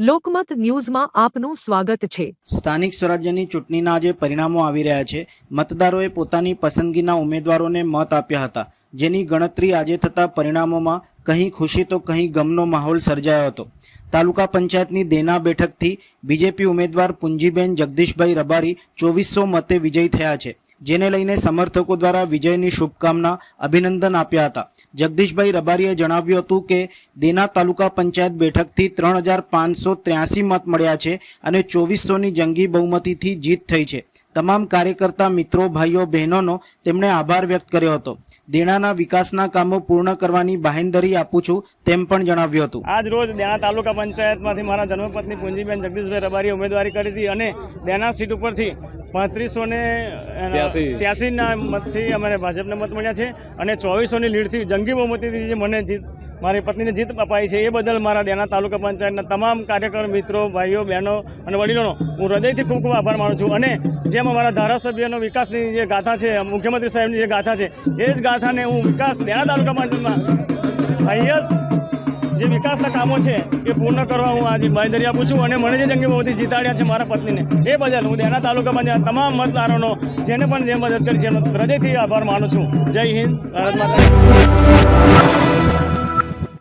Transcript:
લોકમત ન્યૂઝમાં આપનું સ્વાગત છે। સ્થાનિક સ્વરાજ્યની ચૂંટણીના આજે પરિણામો આવી રહ્યા છે। મતદારોએ પોતાની પસંદગીના ઉમેદવારોને મત આપ્યા હતા, જેની ગણતરી આજે થતા પરિણામોમાં કहीं ખુશી તો કहीं ગમનો માહોલ સર્જાયો હતો। તાલુકા પંચાયતની દેના બેઠકથી બીજેપી ઉમેદવાર પુંજીબેન જગદીશભાઈ રબારી 2400 મતે વિજયી થયા છે, જેને લઈને સમર્થકો દ્વારા વિજયની શુભકામના અભિનંદન આપ્યા હતા। જગદીશભાઈ રબારીએ જણાવ્યું હતું કે દેના તાલુકા પંચાયત બેઠકથી 3583 મત મળ્યા છે અને 2400ની જંગી બહુમતીથી જીત થઈ છે। તમામ કાર્યકર્તા મિત્રો, ભાઈઓ, બહેનોનો તેમણે આભાર વ્યક્ત કર્યો હતો। દેનાના વિકાસના કામો પૂર્ણ કરવાની બાહેંધરી આપું છું તેમ પણ જણાવ્યું હતું। આજ રોજ દેના તાલુકા પંચાયતમાંથી મારા જન્મપત્ની પુંજીબેન જગદીશભાઈ રબારીએ ઉમેદવારી કરી હતી અને દેના સીટ ઉપરથી 3583 મતથી અમારે ભાજપને મત મળ્યા છે અને 2400ની લીડથી જંગી બહુમતીથી જે મને જીત મારી પત્નીને જીત અપાઈ છે, એ બદલ મારા દેના તાલુકા પંચાયતના તમામ કાર્યકર મિત્રો, ભાઈઓ, બહેનો અને વડીલોનો હું હૃદયથી ખૂબ ખૂબ આભાર માનું છું। અને જેમ અમારા ધારાસભ્યનો વિકાસની જે ગાથા છે, મુખ્યમંત્રી સાહેબની જે ગાથા છે, એ જ ગાથાને હું વિકાસ દેના તાલુકા પંચાયતમાં હાઈએસ્ટ જે વિકાસના કામો છે એ પૂર્ણ કરવા હું આજે બાંયધરી આપું છું અને મને જે જંગી બહુમતી જીતાડ્યા છે મારા પત્નીને, એ બદલ હું દેના તાલુકા પંચાયત તમામ મતદારોનો જેને પણ જે મદદ કરી છે એનો હૃદયથી આભાર માનું છું। જય હિન્દ, ભારત માતા।